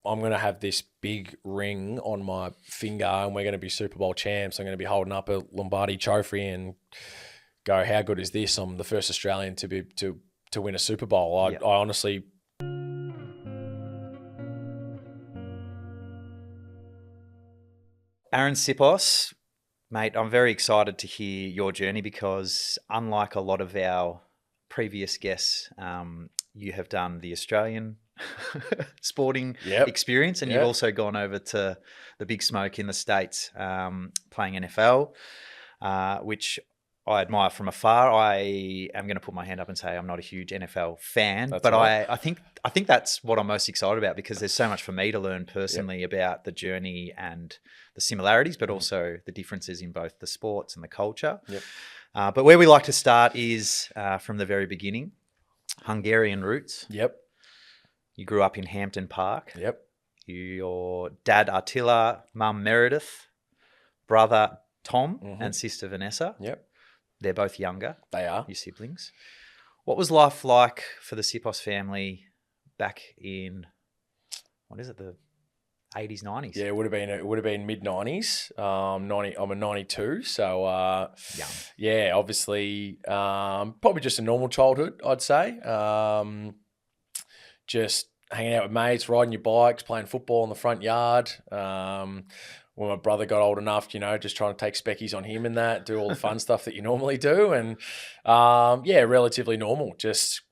I'm going to have this big ring on my finger and we're going to be Super Bowl champs. I'm going to be holding up a Lombardi trophy and go, how good is this? I'm the first Australian to win a Super Bowl. I honestly... Arryn Siposs, mate, I'm very excited to hear your journey because unlike a lot of our previous guests, you have done the Australian sporting experience, and you've also gone over to the big smoke in the States, playing NFL, which I admire from afar. I am going to put my hand up and say I'm not a huge NFL fan, but right. I think that's what I'm most excited about, because there's so much for me to learn personally about the journey and the similarities, but also the differences in both the sports and the culture. But where we like to start is from the very beginning, Hungarian roots. You grew up in Hampton Park. Your dad Attila, mum Meredith, brother Tom, and sister Vanessa. They're both younger. They are. Your siblings. What was life like for the Siposs family back in, what is it, the 80s, 90s? Yeah, it would have been mid 90s. I'm a 92, so young. Yeah, obviously, probably just a normal childhood, I'd say. Just hanging out with mates, riding your bikes, playing football in the front yard. When my brother got old enough, just trying to take speckies on him and that, do all the fun stuff that you normally do. And relatively normal. Just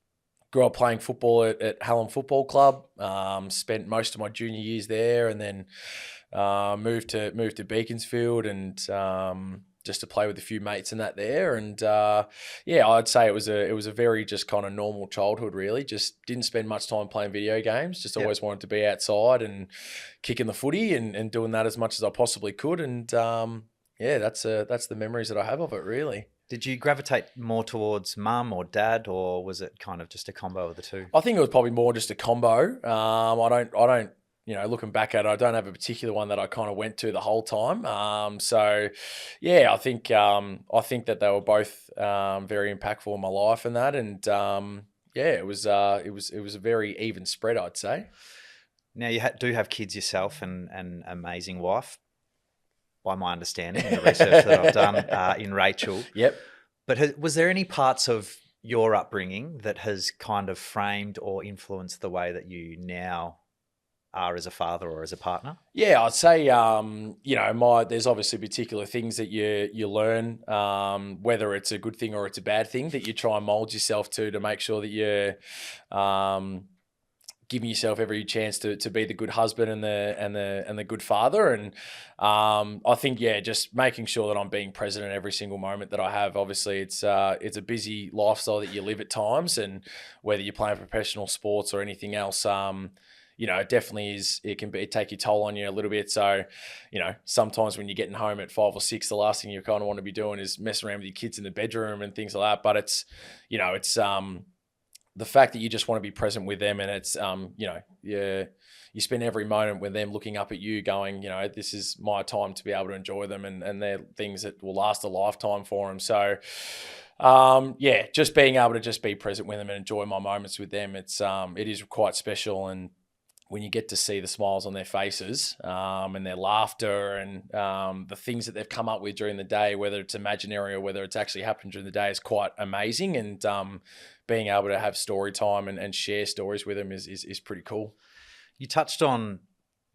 grew up playing football at Hallam Football Club. Spent most of my junior years there, and then moved to Beaconsfield and just to play with a few mates and that there. And I'd say it was a very just kind of normal childhood, really. Just didn't spend much time playing video games. Just always wanted to be outside and kicking the footy and doing that as much as I possibly could. And that's the memories that I have of it, really. Did you gravitate more towards mum or dad, or was it kind of just a combo of the two? I think it was probably more just a combo. I don't. Looking back at it, I don't have a particular one that I kind of went to the whole time. I think that they were both very impactful in my life and that, and it was a very even spread, I'd say. Now you do have kids yourself and an amazing wife, by my understanding, and the research that I've done in Rachel. But was there any parts of your upbringing that has kind of framed or influenced the way that you now are as a father or as a partner? Yeah, I'd say, there's obviously particular things that you learn, whether it's a good thing or it's a bad thing, that you try and mold yourself to make sure that you're giving yourself every chance to be the good husband and the good father. And I think, just making sure that I'm being present in every single moment that I have. Obviously, it's a busy lifestyle that you live at times, and whether you're playing professional sports or anything else, it definitely is. It can take your toll on you a little bit. So, sometimes when you're getting home at 5 or 6, the last thing you kind of want to be doing is messing around with your kids in the bedroom and things like that. But it's the fact that you just want to be present with them, and it's you spend every moment with them looking up at you, going, this is my time to be able to enjoy them, and they're things that will last a lifetime for them. So. Just being able to just be present with them and enjoy my moments with them, it is quite special. And when you get to see the smiles on their faces, and their laughter, and the things that they've come up with during the day, whether it's imaginary or whether it's actually happened during the day, is quite amazing. And being able to have story time and share stories with them is pretty cool. You touched on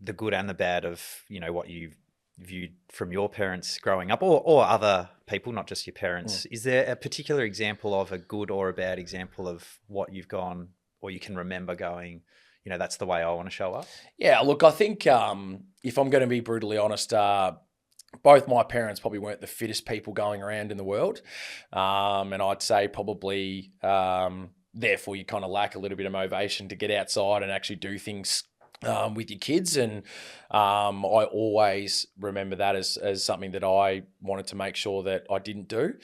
the good and the bad of, what you've viewed from your parents growing up, or other people, not just your parents. Is there a particular example of a good or a bad example of what you've gone, or you can remember going, that's the way I want to show up? Yeah, look, I think if I'm going to be brutally honest, both my parents probably weren't the fittest people going around in the world. And I'd say probably, therefore, you kind of lack a little bit of motivation to get outside and actually do things with your kids. And I always remember that as something that I wanted to make sure that I didn't do.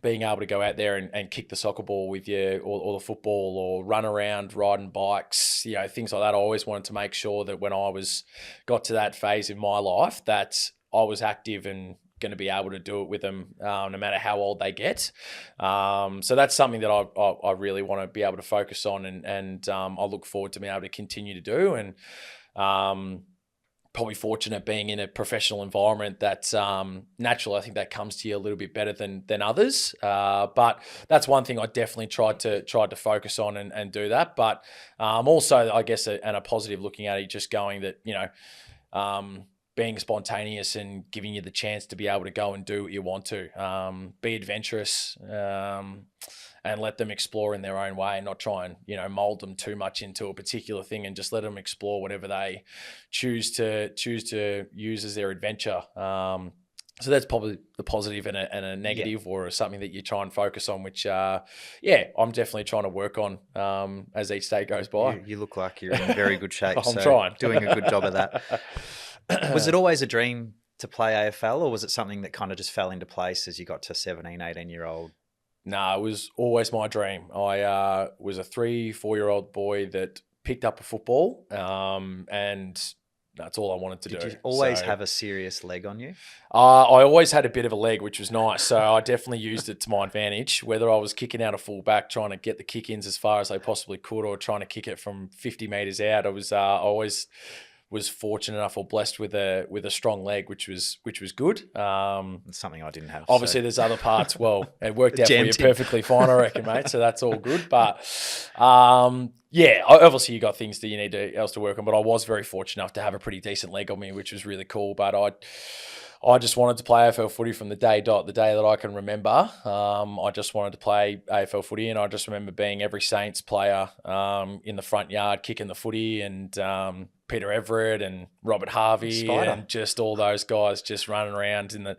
Being able to go out there and kick the soccer ball with you, or the football, or run around riding bikes, things like that. I always wanted to make sure that when I got to that phase in my life, that I was active and going to be able to do it with them no matter how old they get. So that's something that I really want to be able to focus on, and I look forward to being able to continue to do. And probably fortunate being in a professional environment that's natural. I think that comes to you a little bit better than others. But that's one thing I definitely tried to focus on and do that. But also, I guess, and a positive looking at it, just going that, being spontaneous and giving you the chance to be able to go and do what you want to, be adventurous, and let them explore in their own way, and not try and, mold them too much into a particular thing, and just let them explore whatever they choose to use as their adventure. So that's probably the positive and a negative, or something that you try and focus on, which, I'm definitely trying to work on as each day goes by. You look like you're in very good shape. I'm trying. Doing a good job of that. Was it always a dream to play AFL, or was it something that kind of just fell into place as you got to 17, 18-year-old? No, it was always my dream. I was a 3-4-year-old boy that picked up a football, and that's all I wanted to do. Did you always have a serious leg on you? I always had a bit of a leg, which was nice. So I definitely used it to my advantage, whether I was kicking out a fullback, trying to get the kick-ins as far as I possibly could, or trying to kick it from 50 metres out. I was always was fortunate enough or blessed with a strong leg, which was good. It's something I didn't have. Obviously, there's other parts. Well, it worked out for you perfectly fine, I reckon, mate. So that's all good. But obviously you got things that you need else to work on. But I was very fortunate enough to have a pretty decent leg on me, which was really cool. But I just wanted to play AFL footy from the day that I can remember. I just wanted to play AFL footy, and I just remember being every Saints player in the front yard kicking the footy, and Peter Everett and Robert Harvey Spider. And just all those guys just running around in the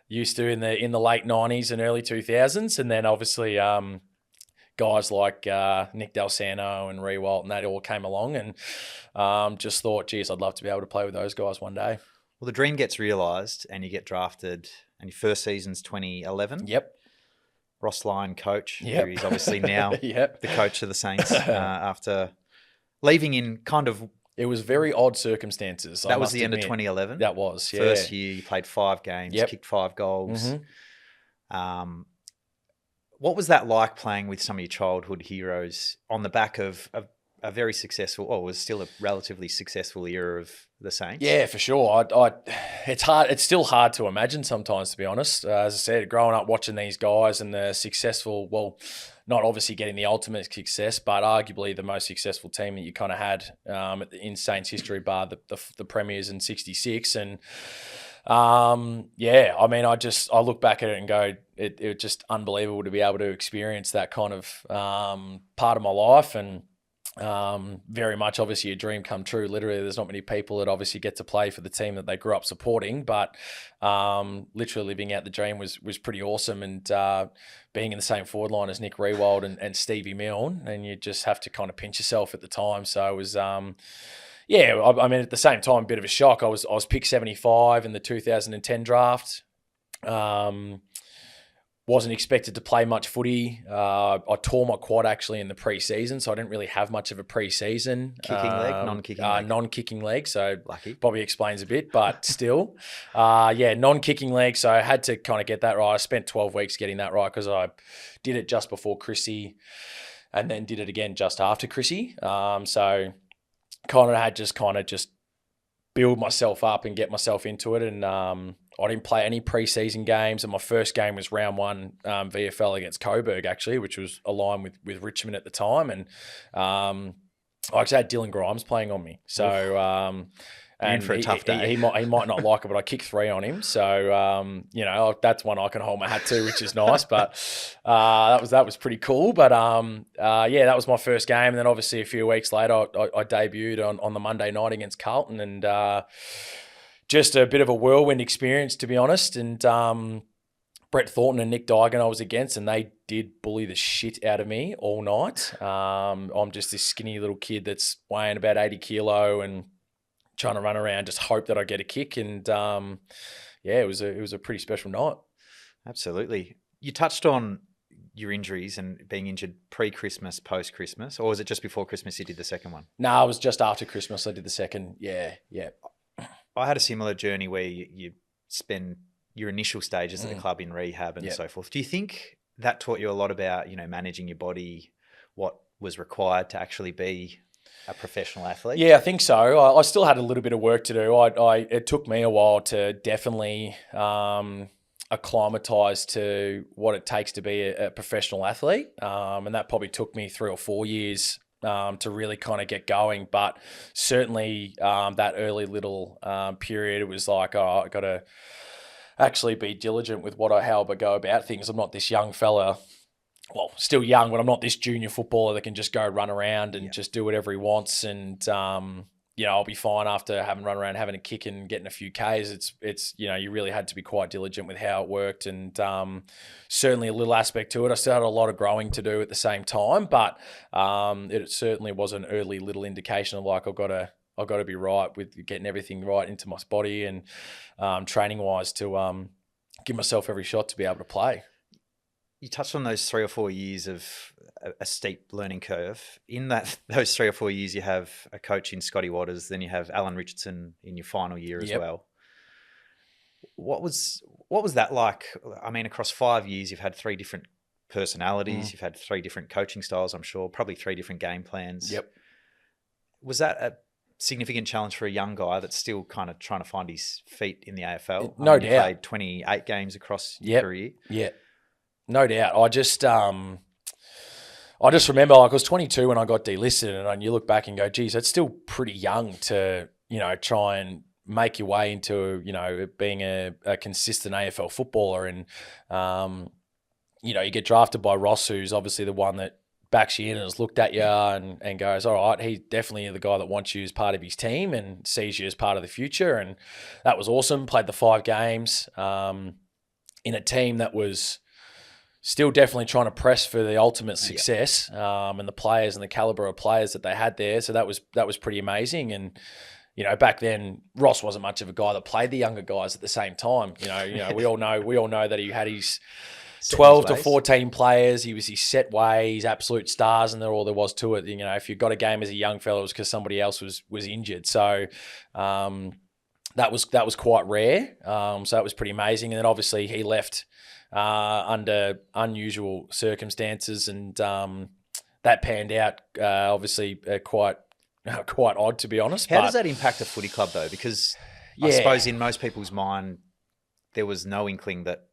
late 90s and early 2000s, and then obviously guys like Nick Dalsano and Rewalt, and that all came along, and just thought, geez, I'd love to be able to play with those guys one day. Well, the dream gets realised, and you get drafted, and your first season's 2011. Yep. Ross Lyon, coach. Yep. He's obviously now Yep. the coach of the Saints after leaving in kind of... It was very odd circumstances. That was the end of 2011? That was, yeah. First year, you played 5 games, Yep. kicked 5 goals. Mm-hmm. What was that like, playing with some of your childhood heroes on the back of a very successful, it was still a relatively successful era of the Saints? Yeah, for sure. It's hard. It's still hard to imagine sometimes, to be honest. As I said, growing up watching these guys and the successful, well, not obviously getting the ultimate success, but arguably the most successful team that you kind of had in Saints history, bar the Premiers in '66. And I mean, I look back at it and go, it was just unbelievable to be able to experience that kind of part of my life. And very much obviously a dream come true. Literally, there's not many people that obviously get to play for the team that they grew up supporting, but literally living out the dream was pretty awesome. And being in the same forward line as Nick Rewald and Stevie Milne, and you just have to kind of pinch yourself at the time. So it was I mean, at the same time, a bit of a shock. I was picked 75 in the 2010 draft. Wasn't expected to play much footy. I tore my quad actually in the pre-season, so I didn't really have much of a pre-season. Kicking leg, non-kicking leg? Non-kicking leg, so Lucky. Probably explains a bit, but still. Non-kicking leg, so I had to kind of get that right. I spent 12 weeks getting that right because I did it just before Chrissy and then did it again just after Chrissy. So kind of had just build myself up and get myself into it, and I didn't play any preseason games, and my first game was round 1 VFL against Coburg, actually, which was aligned with Richmond at the time. And I actually had Dylan Grimes playing on me. So in for a tough day. He might not like it, but I kicked 3 on him. So, that's one I can hold my hat to, which is nice. But that was pretty cool. But, that was my first game. And then obviously a few weeks later, I debuted on the Monday night against Carlton, and just a bit of a whirlwind experience, to be honest. And Brett Thornton and Nick Dygan I was against, and they did bully the shit out of me all night. I'm just this skinny little kid that's weighing about 80 kilo and trying to run around, just hope that I get a kick. And it was a pretty special night. Absolutely. You touched on your injuries and being injured pre-Christmas, post-Christmas, or was it just before Christmas you did the second one? No, it was just after Christmas I did the second. Yeah. I had a similar journey where you spend your initial stages at the club in rehab and Yep. so forth. Do you think that taught you a lot about, managing your body, what was required to actually be a professional athlete? Yeah, I think so. I still had a little bit of work to do. It took me a while to definitely acclimatise to what it takes to be a professional athlete, and that probably took me 3 or 4 years to really kind of get going. But certainly that early little period, it was like, oh, I got to actually be diligent with how I go about things. I'm not this young fella. Well, still young, but I'm not this junior footballer that can just go run around and just do whatever he wants. And, I'll be fine after having run around, having a kick and getting a few Ks. It's you really had to be quite diligent with how it worked. And certainly a little aspect to it. I still had a lot of growing to do at the same time, but it certainly was an early little indication of like, I've got to be right with getting everything right into my body and training-wise to give myself every shot to be able to play. You touched on those 3 or 4 years of a steep learning curve. In those 3 or 4 years, you have a coach in Scotty Waters, then you have Alan Richardson in your final year as well. What was that like? I mean, across 5 years, you've had 3 different personalities, you've had 3 different coaching styles, I'm sure, probably 3 different game plans. Yep. Was that a significant challenge for a young guy that's still kind of trying to find his feet in the AFL? No doubt. You played 28 games across your career. Yeah. No doubt. I just remember, like, I was 22 when I got delisted, and you look back and go, geez, that's still pretty young to, try and make your way into, being a consistent AFL footballer. And, you get drafted by Ross, who's obviously the one that backs you in and has looked at you and goes, all right, he's definitely the guy that wants you as part of his team and sees you as part of the future. And that was awesome. Played the 5 games in a team that was still definitely trying to press for the ultimate success, and the players and the caliber of players that they had there. So that was pretty amazing. And back then Ross wasn't much of a guy that played the younger guys at the same time. We all know that he had his 12 to 14 players. He was his set way, his absolute stars, and all there was to it. If you got a game as a young fellow, it was because somebody else was injured. So that was quite rare. So that was pretty amazing. And then obviously he left under unusual circumstances, and that panned out obviously quite odd, to be honest. How does that impact a footy club though? Because I suppose in most people's mind there was no inkling that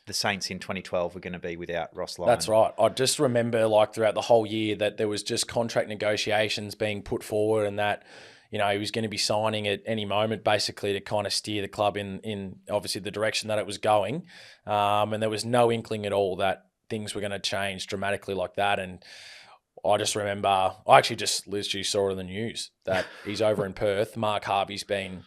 the Saints in 2012 were going to be without Ross Lyon. That's right. I just remember, like, throughout the whole year that there was just contract negotiations being put forward, and that he was going to be signing at any moment, basically, to kind of steer the club in obviously the direction that it was going. And there was no inkling at all that things were going to change dramatically like that. And I just remember, I actually just literally saw it in the news that he's over in Perth. Mark Harvey's been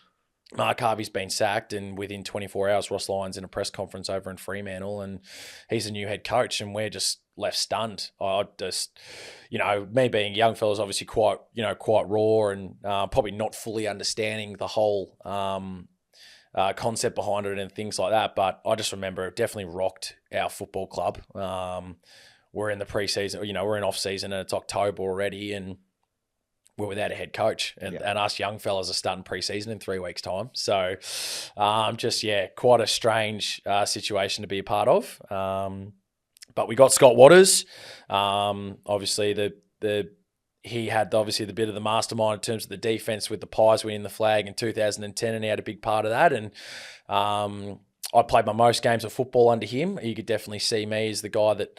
sacked, and within 24 hours, Ross Lyon's in a press conference over in Fremantle, and he's the new head coach, and we're just left stunned. I just, me being young fellas, obviously quite raw, and probably not fully understanding the whole concept behind it and things like that. But I just remember it definitely rocked our football club. We're in the preseason, we're in off season, and it's October already, and we're without a head coach, and us young fellas are starting pre-season in 3 weeks' time. So quite a strange situation to be a part of. But we got Scott Waters. Obviously, he had obviously the bit of the mastermind in terms of the defense with the Pies winning the flag in 2010, and he had a big part of that. And I played my most games of football under him. You could definitely see me as the guy that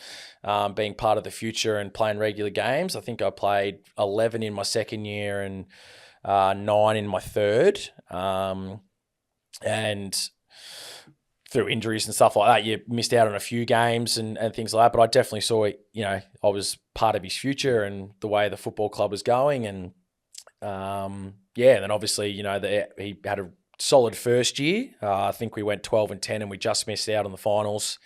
being part of the future and playing regular games. I think I played 11 in my second year and 9 in my third. And through injuries and stuff like that, you missed out on a few games and things like that. But I definitely saw, I was part of his future and the way the football club was going. And and then obviously, he had a solid first year. I think we went 12-10 and we just missed out on the finals.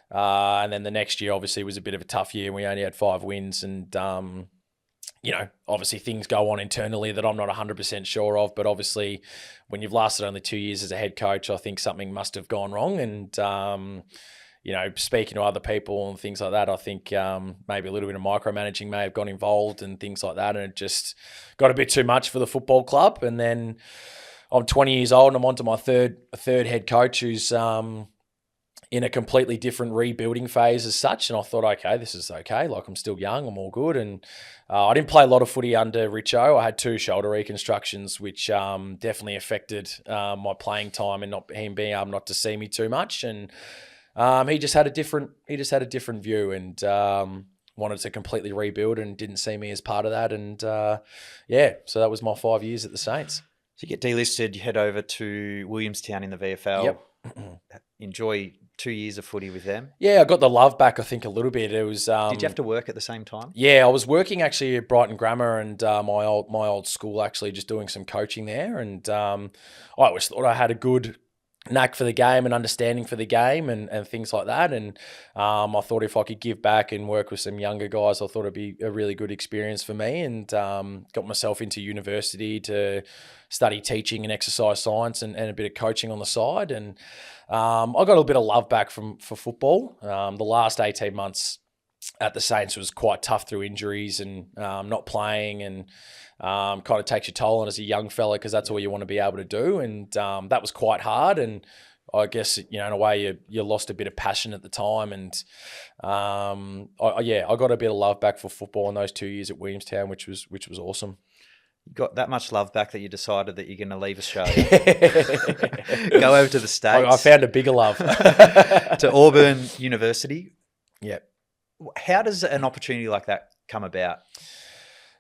And then the next year obviously was a bit of a tough year. We only had 5 wins, and obviously things go on internally that I'm not 100% sure of, but obviously when you've lasted only 2 years as a head coach, I think something must have gone wrong. And speaking to other people and things like that, I think maybe a little bit of micromanaging may have got involved and things like that, and it just got a bit too much for the football club. And then I'm 20 years old and I'm onto my third head coach who's in a completely different rebuilding phase as such. And I thought, okay, this is okay. Like, I'm still young, I'm all good. And I didn't play a lot of footy under Richo. I had 2 shoulder reconstructions, which definitely affected my playing time and not him being able not to see me too much. And he just had a different view and wanted to completely rebuild and didn't see me as part of that. And so that was my 5 years at the Saints. So you get delisted, you head over to Williamstown in the VFL. Yep. Enjoy 2 years of footy with them. Yeah, I got the love back, I think, a little bit. It was. Did you have to work at the same time? Yeah, I was working actually at Brighton Grammar and my old school, actually, just doing some coaching there. And I always thought I had a good knack for the game and understanding for the game and things like that. And I thought if I could give back and work with some younger guys, I thought it'd be a really good experience for me. And got myself into university to study teaching and exercise science and a bit of coaching on the side. And I got a bit of love back for football. The last 18 months at the Saints was quite tough through injuries and not playing, and kind of takes your toll on as a young fella because that's all you want to be able to do. And that was quite hard. And I guess, in a way you lost a bit of passion at the time. And I got a bit of love back for football in those 2 years at Williamstown, which was awesome. You got that much love back that you decided that you're going to leave Australia. Go over to the States. I found a bigger love. To Auburn University. Yep. How does an opportunity like that come about?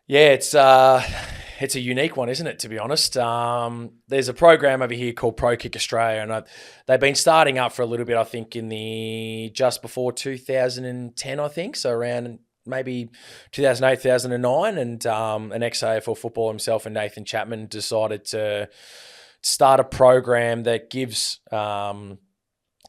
Yeah, it's a unique one, isn't it, to be honest? There's a program over here called Pro Kick Australia, and they've been starting up for a little bit, I think, in just before 2010, I think, so around maybe 2008, 2009, and an ex-AFL footballer himself and Nathan Chapman decided to start a program that gives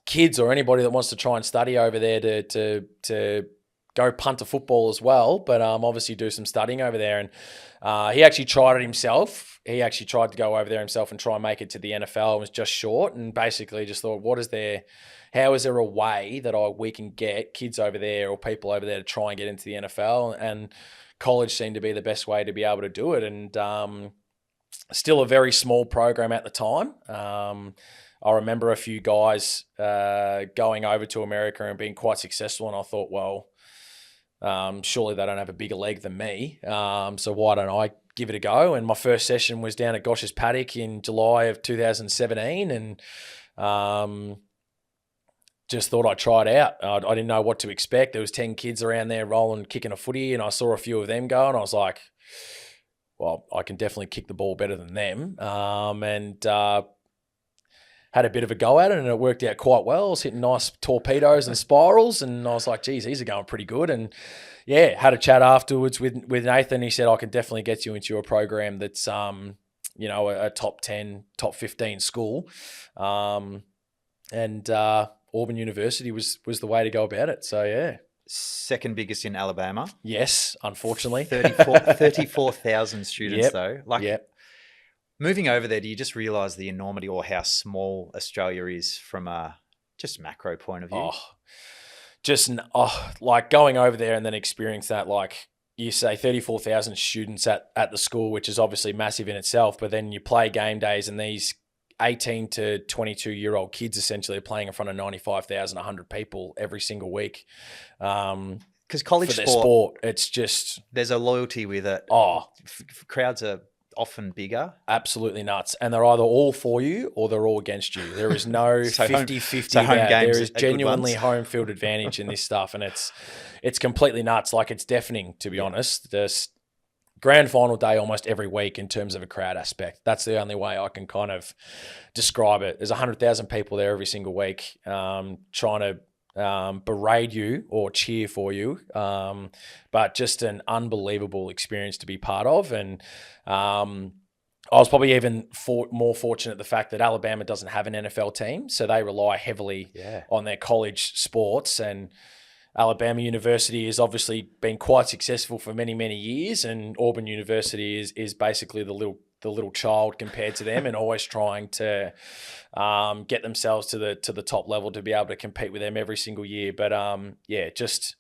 kids or anybody that wants to try and study over there to go punt a football as well, but obviously do some studying over there. And he actually tried it himself. He actually tried to go over there himself and try and make it to the NFL. It was just short, and basically just thought, how is there a way that we can get kids over there or people over there to try and get into the NFL? And college seemed to be the best way to be able to do it. And still a very small program at the time. I remember a few guys going over to America and being quite successful, and I thought, well, surely they don't have a bigger leg than me, so why don't I give it a go? And my first session was down at Gosh's Paddock in July of 2017, and just thought I'd try it out. I didn't know what to expect. There was 10 kids around there rolling, kicking a footy, and I saw a few of them go, and I was like, well, I can definitely kick the ball better than them, and had a bit of a go at it, and it worked out quite well. I was hitting nice torpedoes and spirals, and I was like, geez, these are going pretty good. And yeah, had a chat afterwards with Nathan. He said, I can definitely get you into a program that's, a top 10, top 15 school. And Auburn University was the way to go about it. So yeah. Second biggest in Alabama. Yes, unfortunately. 34,000 students, Yep. though. Moving over there, do you just realise the enormity or how small Australia is from a just macro point of view? Like going over there and then experience that, like you say, 34,000 students at the school, which is obviously massive in itself, but then you play game days and these 18 to 22-year-old kids essentially are playing in front of 95,000, 100 people every single week. Because college for their sport, it's just... There's a loyalty with it. Crowds are often bigger. Absolutely nuts. And they're either all for you or they're all against you. There is no 50-50 so home games. There is genuinely home field advantage in this stuff, and it's completely nuts. Like, it's deafening, to be honest. There's grand final day almost every week in terms of a crowd aspect. That's the only way I can kind of describe it. There's 100,000 people there every single week trying to berate you or cheer for you, but just an unbelievable experience to be part of. And I was probably even more fortunate the fact that Alabama doesn't have an NFL team, so they rely heavily on their college sports. And Alabama University has obviously been quite successful for many, many years, and Auburn University is basically the little child compared to them, and always trying to get themselves to the top level to be able to compete with them every single year. But just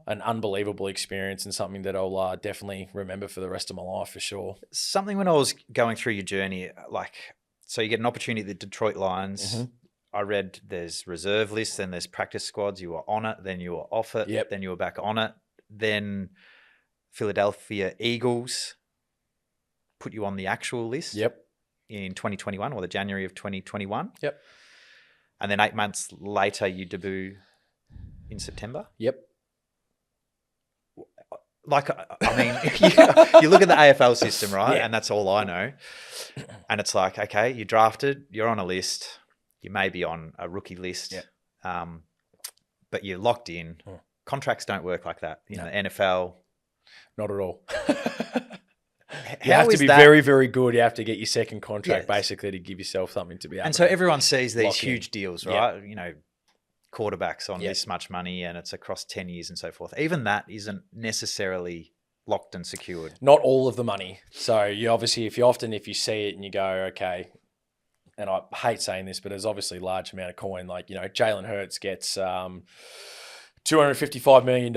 an unbelievable experience and something that I'll definitely remember for the rest of my life for sure. Something when I was going through your journey, like So you get an opportunity at the Detroit Lions. Mm-hmm. I read there's reserve lists, then there's practice squads. You were on it, then you were off it, Yep. then you were back on it. Then Philadelphia Eagles put you on the actual list. Yep. In 2021 or the January of 2021. Yep. And then 8 months later, you debut in September. Yep. Like, I mean, you look at the AFL system, right? Yeah. And that's all I know. And it's like, okay, you're drafted, you're on a list, you may be on a rookie list, but you're locked in. Contracts don't work like that in the NFL. Not at all. You have to be very, very good. You have to get your second contract basically to give yourself something to be able And so everyone sees these huge deals, right? Yep. You know, quarterbacks on this much money and it's across 10 years and so forth. Even that isn't necessarily locked and secured. Not all of the money. So you obviously, if you see it and you go, okay, and I hate saying this, but there's obviously a large amount of coin. Like, you know, Jalen Hurts gets $255 million,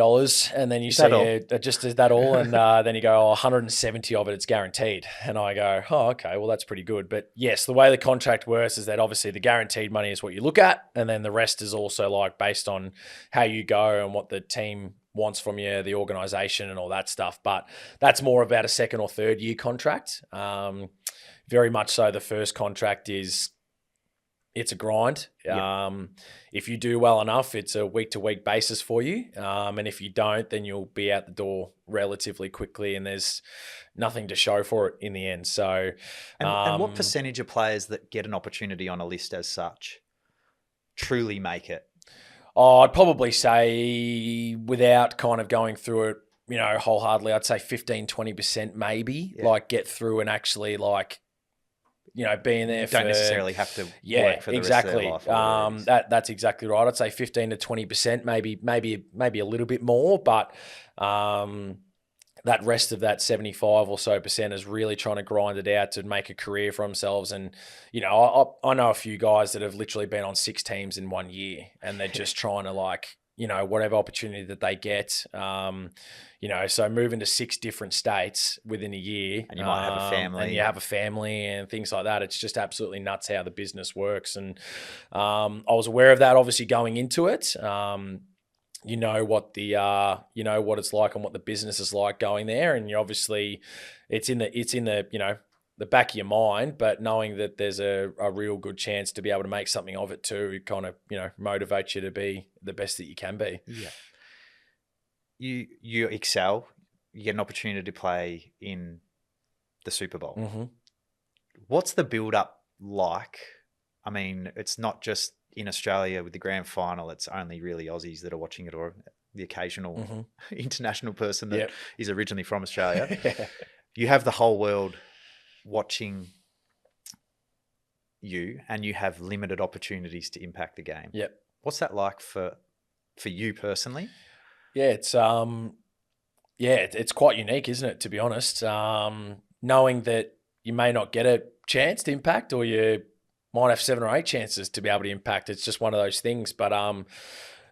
and then you say, just is that all? And then you go, 170 of it, it's guaranteed. And I go, oh, okay, well, that's pretty good. But yes, the way the contract works is that obviously the guaranteed money is what you look at, and then the rest is also like based on how you go and what the team wants from you, the organization and all that stuff. But that's more about a second or third year contract. Very much so the first contract it's a grind. If you do well enough, it's a week-to-week basis for you. And if you don't, then you'll be out the door relatively quickly and there's nothing to show for it in the end. So, and what percentage of players that get an opportunity on a list as such truly make it? I'd probably say, without kind of going through it, you know, wholeheartedly, I'd say 15-20% maybe, like get through and actually like, you know, being there don't necessarily have to work for the rest of their life. That's exactly right. I'd say 15 to 20%, maybe a little bit more, but that rest of that 75 or so percent is really trying to grind it out to make a career for themselves. And, you know, I know a few guys that have literally been on 6 teams in 1 year and they're just trying to like, you know, whatever opportunity that they get, you know, so moving to 6 different states within a year. And you might have a family. And you have a family and things like that. It's just absolutely nuts how the business works. And I was aware of that obviously going into it. You know what you know what it's like and what the business is like going there. And you obviously it's in the, you know, the back of your mind, but knowing that there's a real good chance to be able to make something of it too, it kind of, you know, motivates you to be the best that you can be. Yeah. You excel, you get an opportunity to play in the Super Bowl. Mm-hmm. What's the build up like? I mean, it's not just in Australia with the grand final, it's only really Aussies that are watching it or the occasional international person that is originally from Australia. You have the whole world watching you and you have limited opportunities to impact the game. Yep. What's that like for you personally? Yeah, it's quite unique, isn't it, to be honest? Knowing that you may not get a chance to impact or you might have 7 or 8 chances to be able to impact. It's just one of those things. But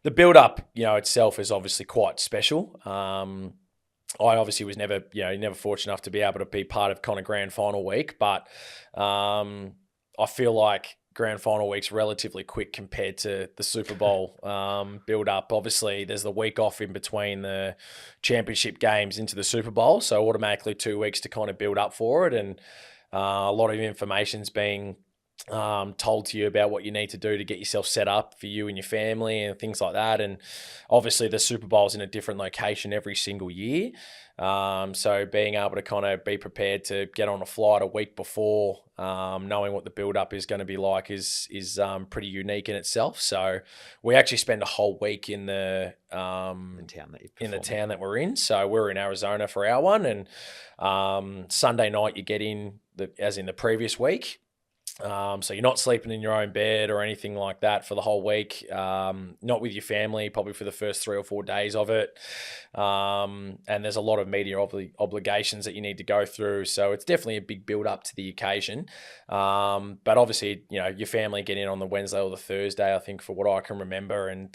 the build-up, you know, itself is obviously quite special. I obviously was never fortunate enough to be able to be part of kind of grand final week, but I feel like grand final week's relatively quick compared to the Super Bowl build up. Obviously, there's the week off in between the championship games into the Super Bowl, so automatically 2 weeks to kind of build up for it, and a lot of information's being told to you about what you need to do to get yourself set up for you and your family and things like that. And obviously the Super Bowl's in a different location every single year. So being able to kind of be prepared to get on a flight a week before, knowing what the build up is going to be like is pretty unique in itself. So we actually spend a whole week in the town that we're in. So we're in Arizona for our one, and Sunday night you get in as in the previous week. So you're not sleeping in your own bed or anything like that for the whole week, not with your family, probably for the first 3 or 4 days of it. And there's a lot of media obligations that you need to go through. So it's definitely a big build up to the occasion. But obviously, you know, your family get in on the Wednesday or the Thursday, I think, for what I can remember. And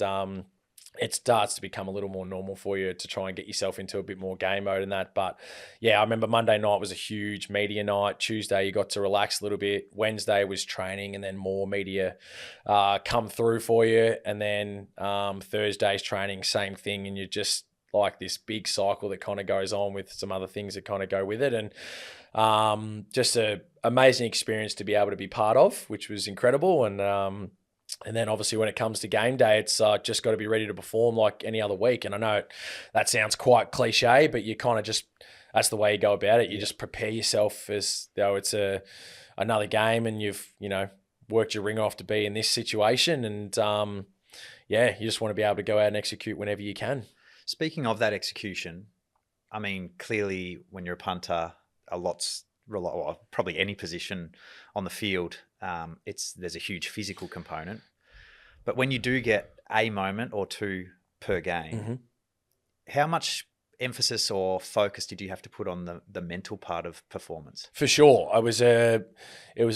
it starts to become a little more normal for you to try and get yourself into a bit more game mode and that. But yeah, I remember Monday night was a huge media night. Tuesday, you got to relax a little bit. Wednesday was training, and then more media come through for you. And then Thursday's training, same thing. And you're just like this big cycle that kind of goes on with some other things that kind of go with it. And just a amazing experience to be able to be part of, which was incredible. And then obviously when it comes to game day, it's just got to be ready to perform like any other week. And I know that sounds quite cliche, but you kind of just, that's the way you go about it. You just prepare yourself as though it's another game, and you've, worked your ring off to be in this situation. And you just want to be able to go out and execute whenever you can. Speaking of that execution, I mean, clearly when you're a punter, probably any position on the field, there's a huge physical component. But when you do get a moment or two per game, how much emphasis or focus did you have to put on the mental part of performance? For sure. It was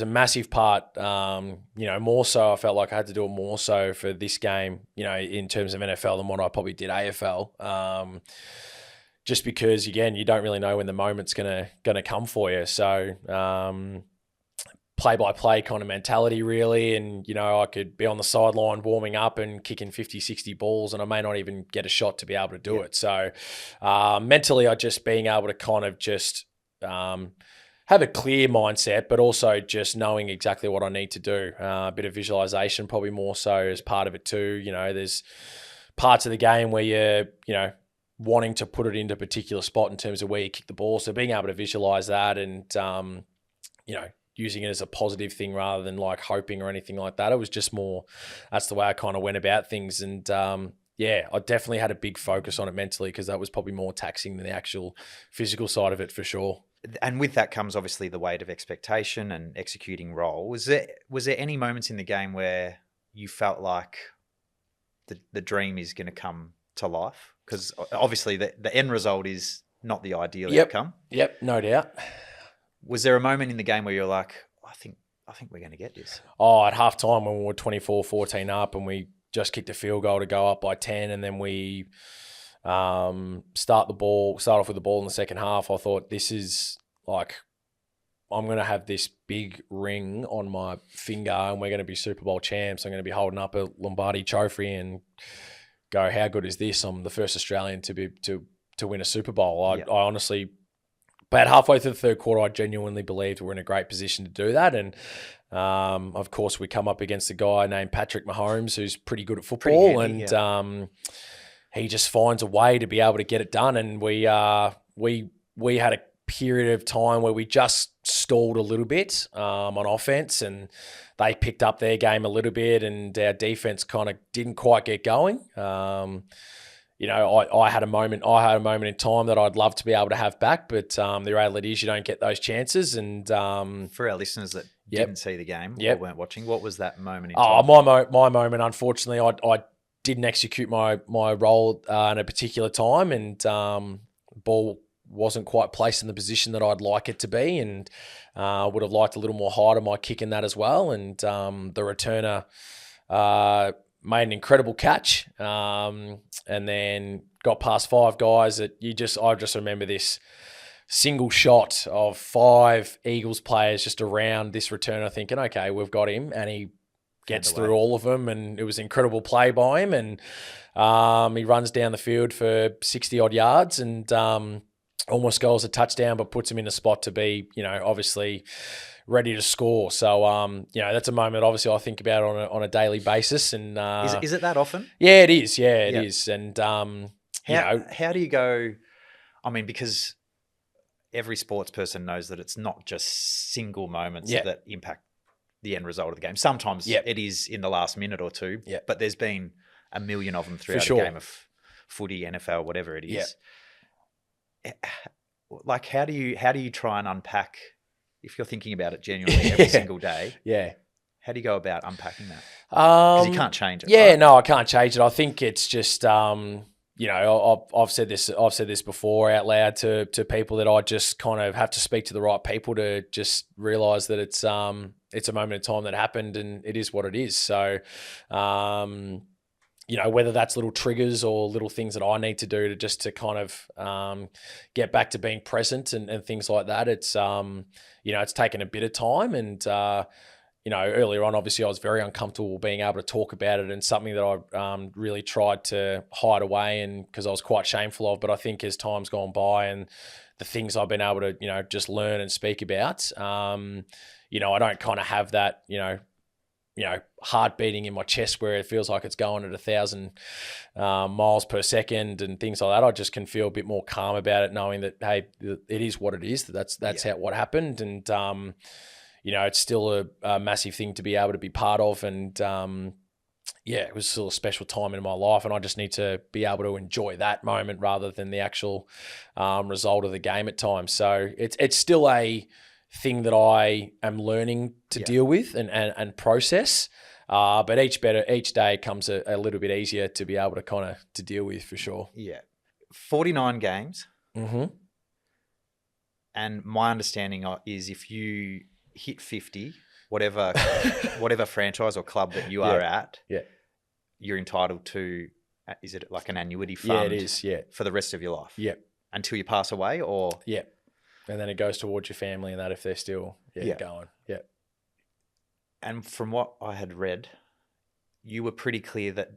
a massive part, more so I felt like I had to do it more so for this game, in terms of NFL than what I probably did AFL. Just because, again, you don't really know when the moment's gonna come for you. So play-by-play kind of mentality, really. And, I could be on the sideline warming up and kicking 50, 60 balls, and I may not even get a shot to be able to do it. So mentally, I just being able to kind of just have a clear mindset, but also just knowing exactly what I need to do. A bit of visualization, probably more so as part of it too. There's parts of the game where you're, wanting to put it into a particular spot in terms of where you kick the ball. So being able to visualize that and, using it as a positive thing rather than like hoping or anything like that. It was just more, that's the way I kind of went about things. And I definitely had a big focus on it mentally, because that was probably more taxing than the actual physical side of it, for sure. And with that comes obviously the weight of expectation and executing role. Was there any moments in the game where you felt like the dream is going to come to life? Because obviously the end result is not the ideal outcome. Yep, no doubt. Was there a moment in the game where you're like, I think we're going to get this? Oh, at halftime when we were 24-14 up and we just kicked a field goal to go up by 10, and then we start off with the ball in the second half, I thought, this is like, I'm going to have this big ring on my finger and we're going to be Super Bowl champs. I'm going to be holding up a Lombardi trophy and go, how good is this? I'm the first Australian to win a Super Bowl. I honestly, about halfway through the third quarter, I genuinely believed we're in a great position to do that. And of course, we come up against a guy named Patrick Mahomes, who's pretty good at football, he just finds a way to be able to get it done. And we had a period of time where we just stalled a little bit on offense, and they picked up their game a little bit, and our defense kind of didn't quite get going. I had a moment in time that I'd love to be able to have back, but the reality is you don't get those chances. And for our listeners that didn't see the game or weren't watching, what was that moment in time? My moment, unfortunately, I didn't execute my role in a particular time, and ball wasn't quite placed in the position that I'd like it to be, and would have liked a little more height on my kick in that as well. And the returner made an incredible catch, and then got past five guys that I just remember this single shot of 5 Eagles players just around this returner thinking, okay, we've got him, and he gets through all of them, and it was an incredible play by him, and he runs down the field for 60 odd yards and almost goes a touchdown, but puts him in a spot to be, obviously ready to score. So, that's a moment obviously I think about on a daily basis. And is it that often? Yeah, it is. Yeah, it is. And how do you go? I mean, because every sports person knows that it's not just single moments that impact the end result of the game. Sometimes it is in the last minute or two, but there's been a million of them throughout a game of footy, NFL, whatever it is. Like, how do you try and unpack, if you're thinking about it genuinely every single day? How do you go about unpacking that? Because you can't change it. Right? No, I can't change it. I think it's just I've said this before out loud to people, that I just kind of have to speak to the right people to just realize that it's a moment in time that happened, and it is what it is. So whether that's little triggers or little things that I need to do to kind of get back to being present and things like that. It's, it's taken a bit of time. And, earlier on, obviously, I was very uncomfortable being able to talk about it, and something that I really tried to hide away, and because I was quite shameful of. But I think as time's gone by and the things I've been able to, just learn and speak about, I don't kind of have that, heart beating in my chest where it feels like it's going at 1,000 miles per second and things like that. I just can feel a bit more calm about it, knowing that, hey, it is what it is. That's what happened. And, it's still a massive thing to be able to be part of. And, it was still a special time in my life, and I just need to be able to enjoy that moment rather than the actual result of the game at times. So it's still a thing that I am learning to deal with and process. But each day comes a little bit easier to be able to kind of to deal with, for sure. Yeah. 49 games. Mm-hmm. And my understanding is if you hit 50, whatever franchise or club that you are at, you're entitled to, is it like an annuity fund? Yeah, it is, for the rest of your life? Yeah. Until you pass away, or? Yeah. And then it goes towards your family and that if they're still going. Yeah. And from what I had read, you were pretty clear that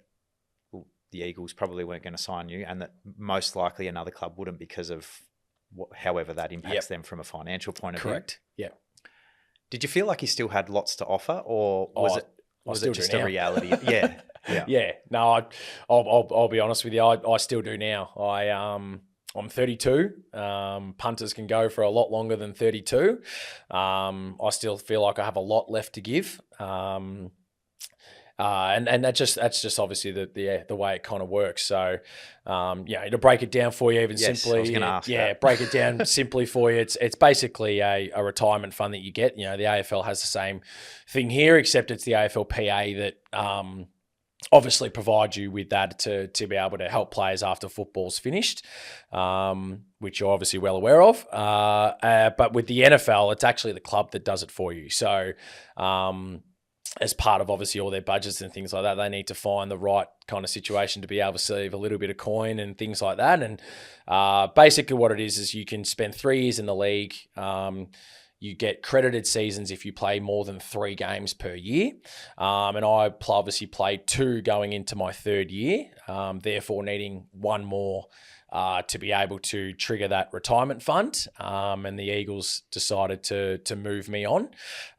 the Eagles probably weren't going to sign you, and that most likely another club wouldn't because of however that impacts them from a financial point of view. Correct. Yeah. Did you feel like you still had lots to offer, or was it just a reality? Yeah. Yeah. No, I'll be honest with you. I still do now. I'm 32. Punters can go for a lot longer than 32. I still feel like I have a lot left to give. And that's just obviously the way it kind of works. So, to break it down for you even simply, I was going to ask that. break it down simply for you. It's basically a retirement fund that you get. The AFL has the same thing here, except it's the AFLPA that, obviously provide you with that to be able to help players after football's finished, which you're obviously well aware of. But with the NFL, it's actually the club that does it for you. So as part of obviously all their budgets and things like that, they need to find the right kind of situation to be able to save a little bit of coin and things like that. And basically what it is you can spend 3 years in the league. You get credited seasons if you play more than 3 games per year. And I obviously played 2 going into my 3rd year, therefore needing 1 more to be able to trigger that retirement fund. And the Eagles decided to move me on.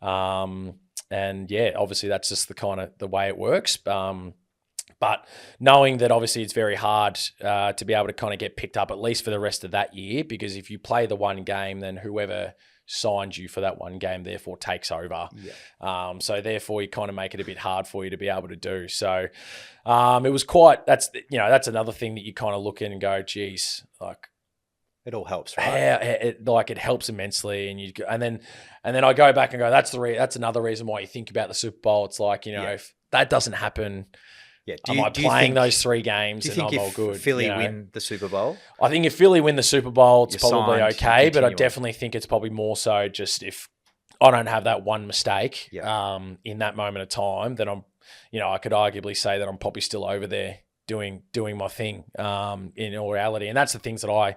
Obviously that's just the way it works. But knowing that obviously it's very hard to be able to kind of get picked up at least for the rest of that year, because if you play the 1 game, then whoever signed you for that 1 game therefore takes over. So therefore you kind of make it a bit hard for you to be able to do. So it was that's another thing that you kind of look in and go, geez, like it all helps, right? It helps immensely. And then I go back and go, that's another reason why you think about the Super Bowl. It's like, if that doesn't happen, am I playing those 3 games and I'm all good? Philly win the Super Bowl? I think if Philly win the Super Bowl, it's probably okay, but I definitely think it's probably more so just if I don't have that one mistake in that moment of time, then I'm, I could arguably say that I'm probably still over there doing my thing in all reality. And that's the things that I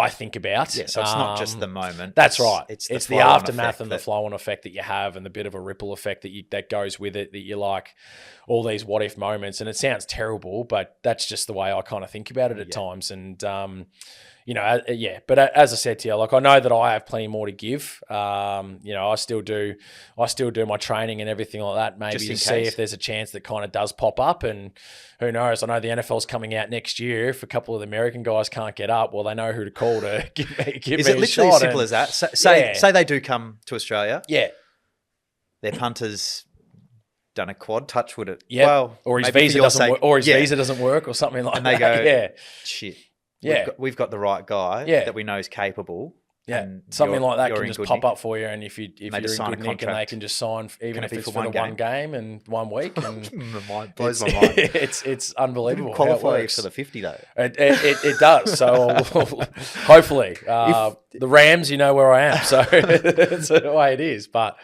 think about. Yeah, so it's not just the moment. That's right. It's the aftermath and the flow-on effect that you have, and the bit of a ripple effect that goes with it, that you like all these what-if moments. And it sounds terrible, but that's just the way I kind of think about it at times. And, but as I said to you, like I know that I have plenty more to give. I still do my training and everything like that, maybe to see if there's a chance that kind of does pop up. And who knows? I know the NFL's coming out next year. If a couple of the American guys can't get up, well, they know who to call to give me a shot. Is it literally as simple as that? Say they do come to Australia. Yeah. Their punters done a quad touch with it. Yeah. Well, or his visa doesn't work, visa doesn't work or something like that. And they go, shit. Yeah. We've got the right guy that we know is capable. Yeah, something like that can just pop up for you, and if you're in good nick, and they can just sign, even if it's for the 1 game and 1 week. And blows my mind. It's unbelievable. Qualify for the 50 though. It does. So hopefully, the Rams, where I am, so that's the way it is. But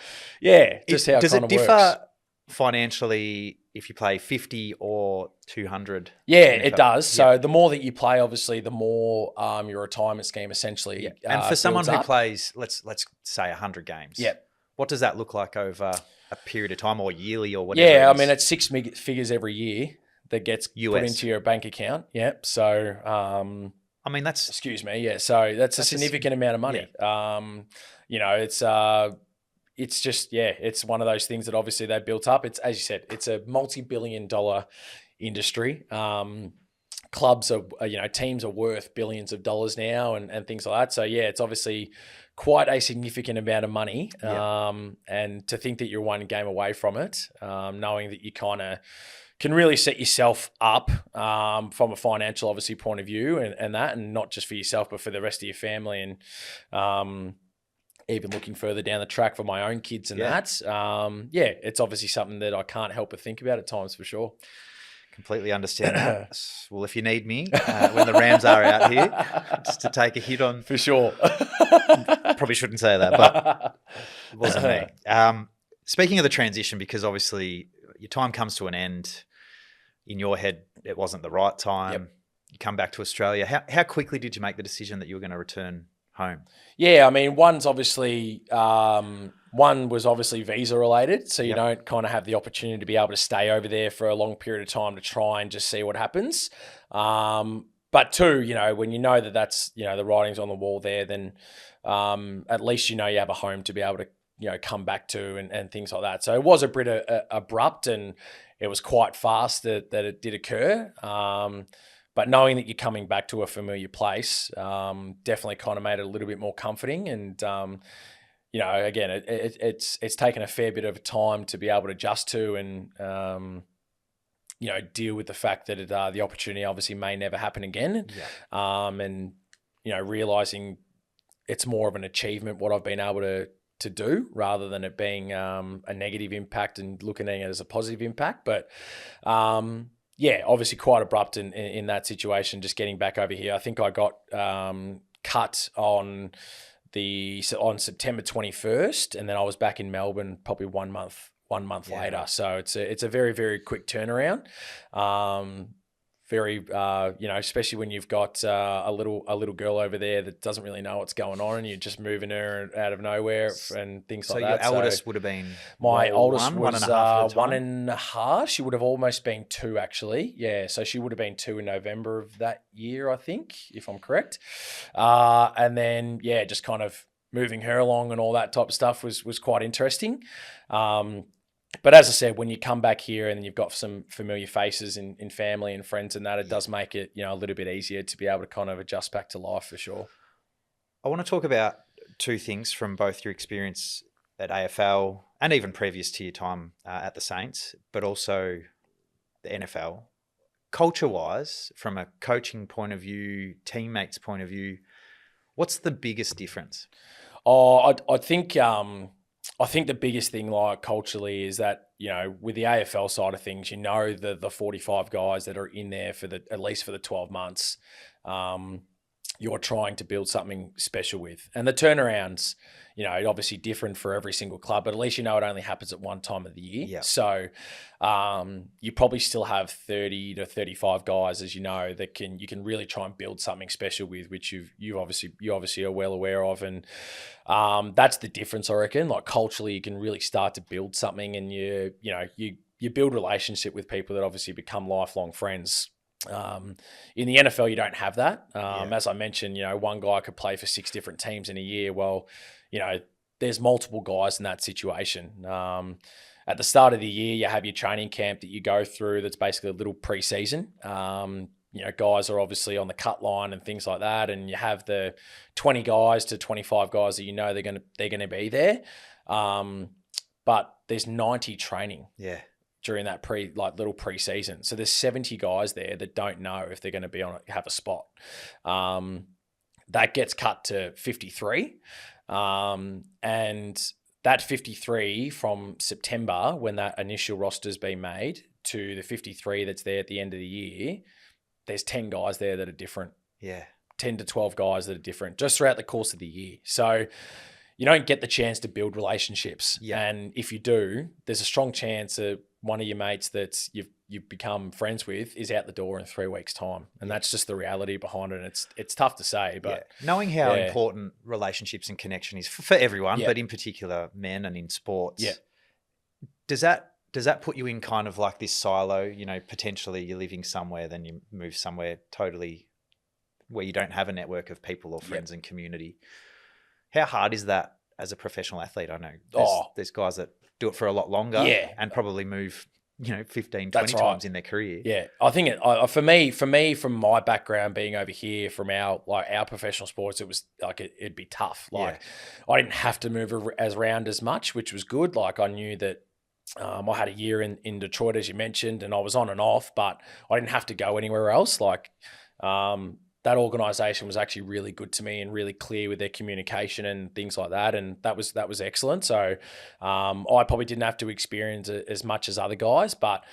just how it kind of works. financially if you play 50 or 200? Yeah, it NFL? does. So the more that you play, obviously, the more your retirement scheme essentially And for someone builds who up. plays, let's say 100 games. Yeah. What does that look like over a period of time, or yearly, or whatever? Yeah, I mean, it's six figures every year that gets US. put into your bank account. Yep. So, I mean, that's excuse me. Yeah. So that's a significant amount of money. You know, it's just, yeah, it's one of those things that obviously they built up. It's, as you said, it's a multi-billion-dollar industry. Clubs are, you know, teams are worth billions of dollars now and things like that. So yeah, it's obviously quite a significant amount of money. And to think that you're one game away from it, knowing that you kind of can really set yourself up from a financial, obviously, point of view and not just for yourself, but for the rest of your family. And even looking further down the track for my own kids and that, it's obviously something that I can't help but think about at times for sure. Completely understand that. Well, if you need me when the Rams are out here, just to take a hit on... For sure. Probably shouldn't say that, but it wasn't me. Speaking of the transition, because obviously your time comes to an end. In your head, it wasn't the right time. Yep. You come back to Australia. How quickly did you make the decision that you were going to return home? Yeah, I mean, one was obviously visa related, so you don't kind of have the opportunity to be able to stay over there for a long period of time to try and just see what happens. But two, you know, when you know that that's, you know, the writing's on the wall there, then at least you know you have a home to be able to, you know, come back to and things like that. So it was a bit abrupt and it was quite fast that it did occur. But knowing that you're coming back to a familiar place definitely kind of made it a little bit more comforting. And, you know, again, it's taken a fair bit of time to be able to adjust to and, you know, deal with the fact that the opportunity obviously may never happen again. And, you know, realizing it's more of an achievement what I've been able to do rather than it being a negative impact and looking at it as a positive impact. But, yeah, obviously quite abrupt in that situation, just getting back over here. I think I got cut on September 21st, and then I was back in Melbourne probably 1 month later. So it's a very, very quick turnaround. Very, you know, especially when you've got a little girl over there that doesn't really know what's going on, and you're just moving her out of nowhere and things like that. So your eldest would have been my oldest was 1.5. 1.5. She would have almost been 2 actually. Yeah, so she would have been 2 in November of that year, I think, if I'm correct. And then just kind of moving her along and all that type of stuff was quite interesting. But as I said, when you come back here and you've got some familiar faces in family and friends and that, it does make it, you know, a little bit easier to be able to kind of adjust back to life for sure. I want to talk about two things from both your experience at AFL and even previous to your time at the Saints, but also the NFL. Culture-wise, from a coaching point of view, teammates' point of view, what's the biggest difference? Oh, I think the biggest thing, like culturally, is that, you know, with the AFL side of things, you know, the 45 guys that are in there for at least for the 12 months, you're trying to build something special with. And the turnarounds, you know, obviously different for every single club, but at least you know it only happens at one time of the year. Yeah. So you probably still have 30 to 35 guys, as you know, that you can really try and build something special with, which you obviously are well aware of. And that's the difference, I reckon. Like culturally, you can really start to build something, and you build relationship with people that obviously become lifelong friends. In the NFL, you don't have that. As I mentioned, you know, one guy could play for 6 different teams in a year. Well, you know, there's multiple guys in that situation. At the start of the year, you have your training camp that you go through. That's basically a little pre-season. You know, guys are obviously on the cut line and things like that, and you have the 20 guys to 25 guys that you know they're gonna be there. But there's 90 training. Yeah. During that little pre-season. So there's 70 guys there that don't know if they're going to have a spot. That gets cut to 53. And that 53 from September, when that initial roster's been made, to the 53 that's there at the end of the year, there's 10 guys there that are different. Yeah. 10 to 12 guys that are different just throughout the course of the year. So, you don't get the chance to build relationships. Yeah. And if you do, there's a strong chance that one of your mates that you've become friends with is out the door in 3 weeks' time. And that's just the reality behind it. And it's tough to say, but knowing how important relationships and connection is for everyone, but in particular men and in sports. Yeah. Does that put you in kind of like this silo, you know, potentially you're living somewhere, then you move somewhere totally where you don't have a network of people or friends and community. How hard is that as a professional athlete? I know there's guys that do it for a lot longer and probably move, you know, 15, 20 times in their career. Yeah. I think for me, from my background being over here from our professional sports, it was like, it'd be tough. Like I didn't have to move around as much, which was good. Like I knew that I had a year in Detroit, as you mentioned, and I was on and off, but I didn't have to go anywhere else. Like, that organisation was actually really good to me and really clear with their communication and things like that, and that was excellent. So I probably didn't have to experience it as much as other guys, but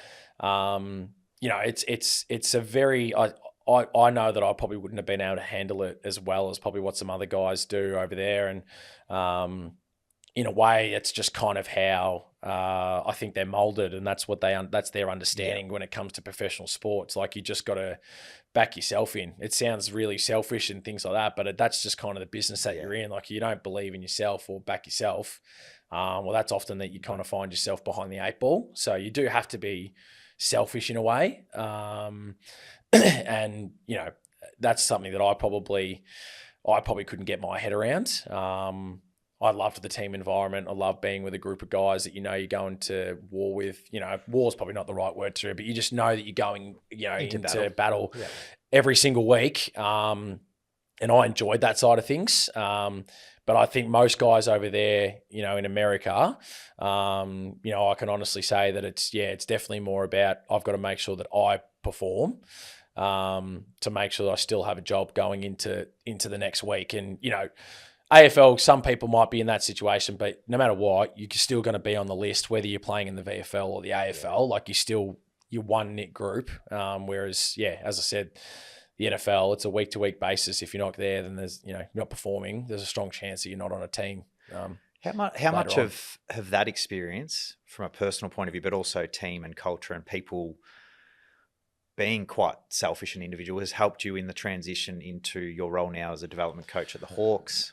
you know, it's a very I know that I probably wouldn't have been able to handle it as well as probably what some other guys do over there, and in a way, it's just kind of how I think they're molded, and that's what that's their understanding when it comes to professional sports. Like, you just got to back yourself in. It sounds really selfish and things like that, but that's just kind of the business that you're in. Like, you don't believe in yourself or back yourself. Well, that's often that you kind of find yourself behind the 8 ball. So you do have to be selfish in a way. And, you know, that's something that I probably couldn't get my head around. I loved the team environment. I love being with a group of guys that, you know, you're going to war with. You know, war is probably not the right word to it, but you just know that you're going, you know, into battle every single week. And I enjoyed that side of things. But I think most guys over there, you know, in America, you know, I can honestly say that it's definitely more about, I've got to make sure that I perform, to make sure that I still have a job going into the next week. And, you know, AFL, some people might be in that situation, but no matter what, you're still going to be on the list, whether you're playing in the VFL or the AFL. Like, you're one knit group. Whereas, as I said, the NFL, it's a week-to-week basis. If you're not there, then there's, you know, you're not performing. There's a strong chance that you're not on a team. How much of that experience, from a personal point of view, but also team and culture and people being quite selfish and individual, has helped you in the transition into your role now as a development coach at the Hawks?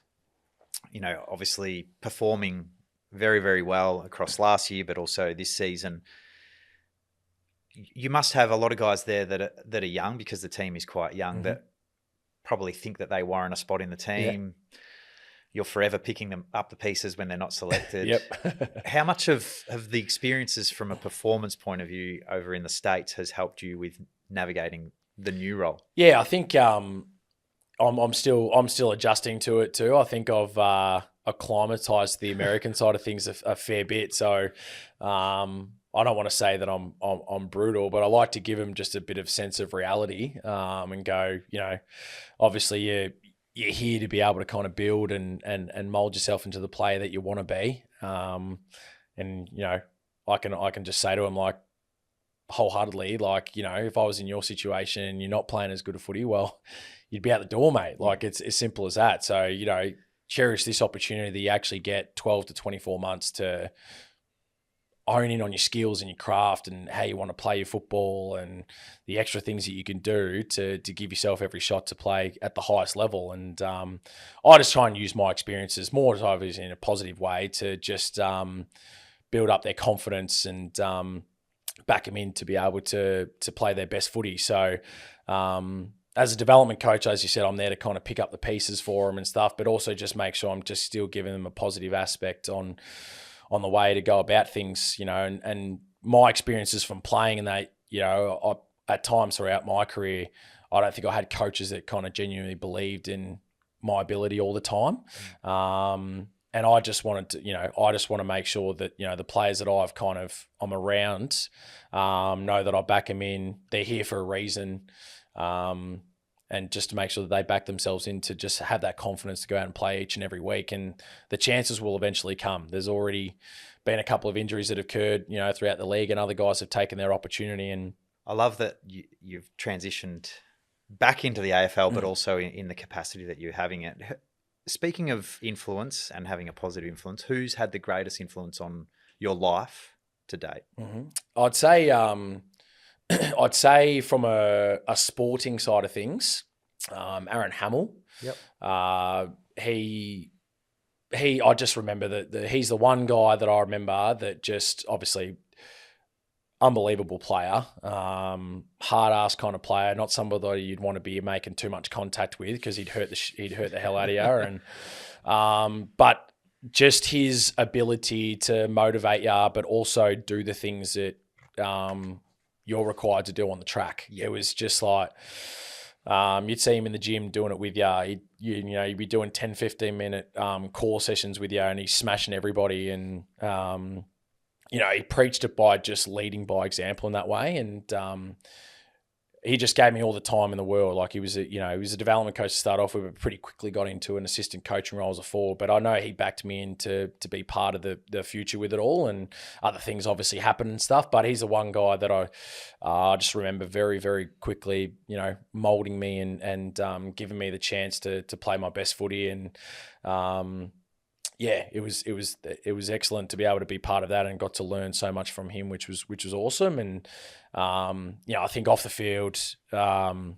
You know, obviously performing very, very well across last year, but also this season. You must have a lot of guys there that are young, because the team is quite young, that probably think that they warrant a spot in the team. You're forever picking them up the pieces when they're not selected. How much of the experiences from a performance point of view over in the States has helped you with navigating the new role? Yeah, I think I'm still adjusting to it too. I think I've acclimatized to the American side of things a fair bit. So I don't want to say that I'm brutal, but I like to give them just a bit of sense of reality, and go, you know, obviously you're here to be able to kind of build and mold yourself into the player that you want to be. And, you know, I can just say to them, like, wholeheartedly, like, you know, if I was in your situation and you're not playing as good a footy, well, you'd be out the door, mate. Like, it's as simple as that. So, you know, cherish this opportunity that you actually get 12 to 24 months to hone in on your skills and your craft and how you want to play your football and the extra things that you can do to give yourself every shot to play at the highest level. And I just try and use my experiences more, obviously, in a positive way to just build up their confidence and back them in to be able to play their best footy. So as a development coach, as you said, I'm there to kind of pick up the pieces for them and stuff, but also just make sure I'm just still giving them a positive aspect on the way to go about things, you know, and my experiences from playing in that, you know, at times throughout my career, I don't think I had coaches that kind of genuinely believed in my ability all the time. And I just wanted to, you know, I just want to make sure that, you know, the players that I'm around, know that I back them in. They're here for a reason. And just to make sure that they back themselves in to just have that confidence to go out and play each and every week. And the chances will eventually come. There's already been a couple of injuries that have occurred, you know, throughout the league, and other guys have taken their opportunity. And I love that you've transitioned back into the AFL, but also in the capacity that you're having it. Speaking of influence and having a positive influence, who's had the greatest influence on your life to date? I'd say I'd say from a sporting side of things, Aaron Hamill. Yep. I just remember that he's the one guy that I remember that just obviously unbelievable player, hard ass kind of player, not somebody you'd want to be making too much contact with because he'd hurt the hell out of you. And but just his ability to motivate you, but also do the things that you're required to do on the track. It was just like you'd see him in the gym doing it with you. You'd be doing 10, 15-minute core sessions with you, and he's smashing everybody. And he preached it by just leading by example in that way. And he just gave me all the time in the world. Like he was a development coach to start off with, but pretty quickly got into an assistant coaching role as a forward. But I know he backed me in to be part of the future with it all, and other things obviously happened and stuff. But he's the one guy that I just remember very, very quickly, molding me and giving me the chance to play my best footy. And it was excellent to be able to be part of that and got to learn so much from him, which was awesome. And I think off the field, I've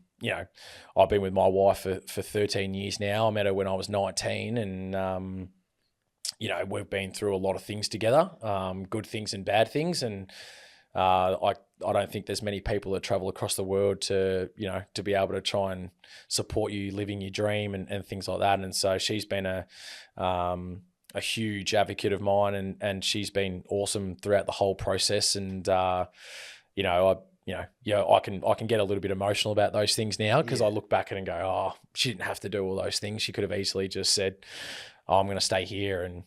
been with my wife for 13 years now. I met her when I was 19, and we've been through a lot of things together, good things and bad things. And I don't think there's many people that travel across the world to be able to try and support you living your dream and things like that. And so she's been a huge advocate of mine, and she's been awesome throughout the whole process. And I can get a little bit emotional about those things now because I look back at it and go, oh, she didn't have to do all those things. She could have easily just said, oh, I'm going to stay here and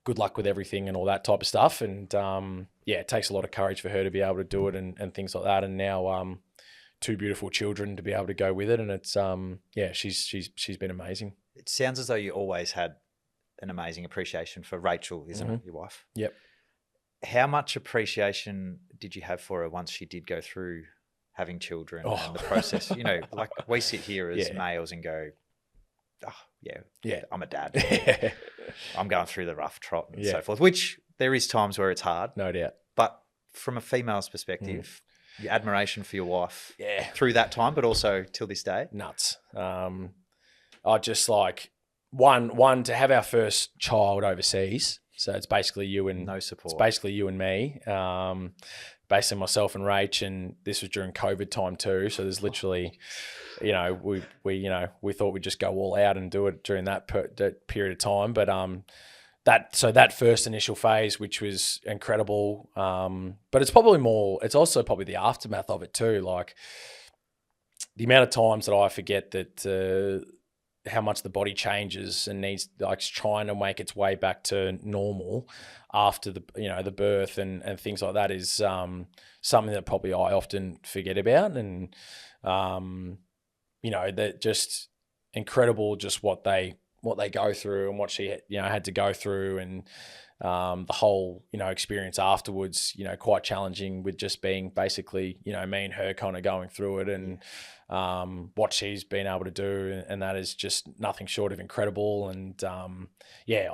good luck with everything and all that type of stuff. And it takes a lot of courage for her to be able to do it and things like that. And now 2 beautiful children to be able to go with it. And it's she's been amazing. It sounds as though you always had an amazing appreciation for Rachel, isn't it, your wife? Yep. How much appreciation did you have for her once she did go through having children and the process? Like we sit here as males and go, I'm a dad. I'm going through the rough trot and so forth, which there is times where it's hard. No doubt. But from a female's perspective, your admiration for your wife through that time, but also till this day. Nuts. I just like one to have our first child overseas. So it's basically you and no support. It's basically you and me, basically myself and Rach, and this was during COVID time too. So there's literally, we thought we'd just go all out and do it during that period of time. But that first initial phase, which was incredible, but it's also probably the aftermath of it too. Like the amount of times that I forget that. How much the body changes and needs trying to make its way back to normal after the birth and things like that is something that probably I often forget about. And that just incredible just what they go through and what she had to go through, and the whole experience afterwards quite challenging with just being basically me and her kind of going through it, and what she's been able to do, and that is just nothing short of incredible. And I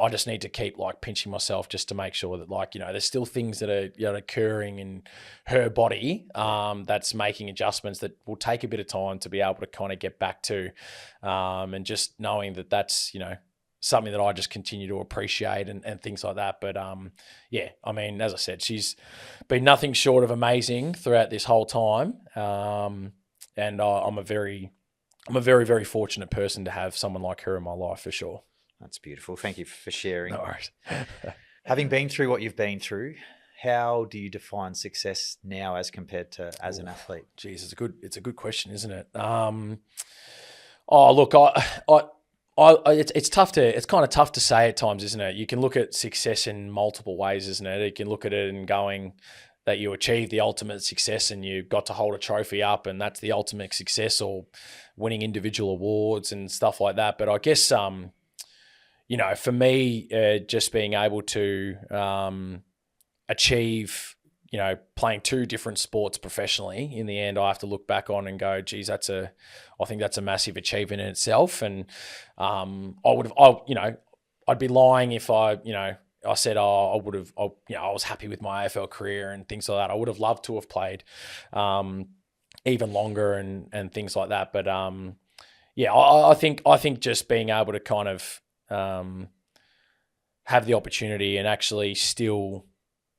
just need to keep pinching myself just to make sure that there's still things that are occurring in her body that's making adjustments that will take a bit of time to be able to kind of get back to, and just knowing that that's something that I just continue to appreciate and things like that. But as I said, she's been nothing short of amazing throughout this whole time. And I'm a very, very fortunate person to have someone like her in my life for sure. That's beautiful. Thank you for sharing. No worries. Having been through what you've been through, how do you define success now as compared to as an athlete? Geez, it's a good question, isn't it? Look, it's kind of tough to say at times, isn't it? You can look at success in multiple ways, isn't it? You can look at it and going that you achieved the ultimate success and you got to hold a trophy up and that's the ultimate success, or winning individual awards and stuff like that. But I guess, for me, just being able to achieve playing two different sports professionally, in the end, I have to look back on and go, geez, I think that's a massive achievement in itself. And I'd be lying if I said, I was happy with my AFL career and things like that. I would have loved to have played even longer and things like that. But I think just being able to kind of have the opportunity and actually still,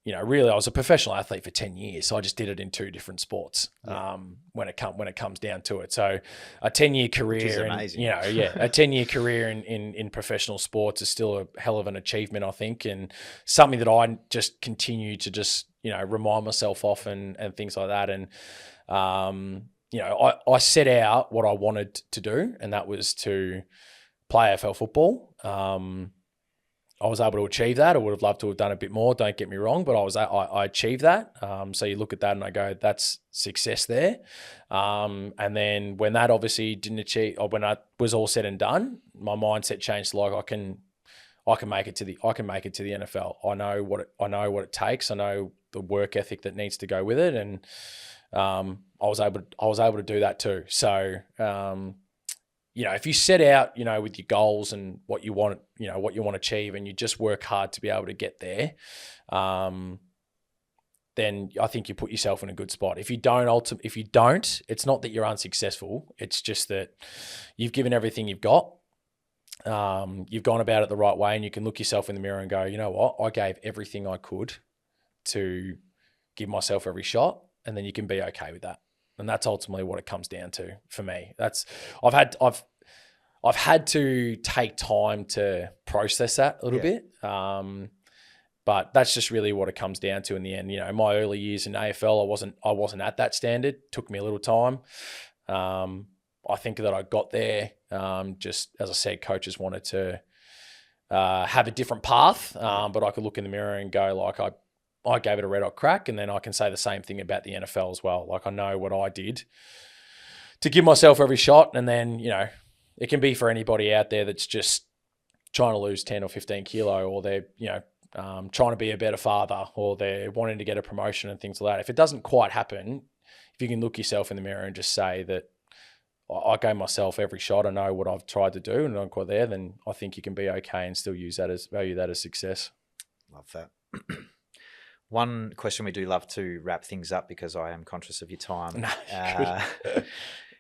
really, I was a professional athlete for 10 years, so I just did it in two different sports. When it comes down to it, so a 10-year career, which is amazing. A 10-year career in professional sports is still a hell of an achievement, I think, and something that I just continue to just remind myself of and things like that. And I set out what I wanted to do, and that was to play AFL football. I was able to achieve that. I would have loved to have done a bit more, don't get me wrong, but I achieved that. So you look at that and I go, that's success there. And then when that obviously didn't achieve, or when I was all said and done, my mindset changed to like, I can make it to the NFL. I know what it takes. I know the work ethic that needs to go with it. And I was able to do that too. So if you set out, with your goals and what you want to achieve, and you just work hard to be able to get there, then I think you put yourself in a good spot. If you don't, it's not that you're unsuccessful. It's just that you've given everything you've got. You've gone about it the right way, and you can look yourself in the mirror and go, you know what? I gave everything I could to give myself every shot, and then you can be okay with that. And that's ultimately what it comes down to for me. I've had to take time to process that a little bit. But that's just really what it comes down to in the end. My early years in AFL, I wasn't at that standard. It took me a little time. I think that I got there. Just as I said, coaches wanted to have a different path. But I could look in the mirror and go, like, I gave it a red hot crack, and then I can say the same thing about the NFL as well. Like, I know what I did to give myself every shot, and then, it can be for anybody out there that's just trying to lose 10 or 15 kilo, or they're, trying to be a better father, or they're wanting to get a promotion and things like that. If it doesn't quite happen, if you can look yourself in the mirror and just say that I gave myself every shot, I know what I've tried to do and I'm quite there, then I think you can be okay and still value that as success. Love that. One question we do love to wrap things up, because I am conscious of your time.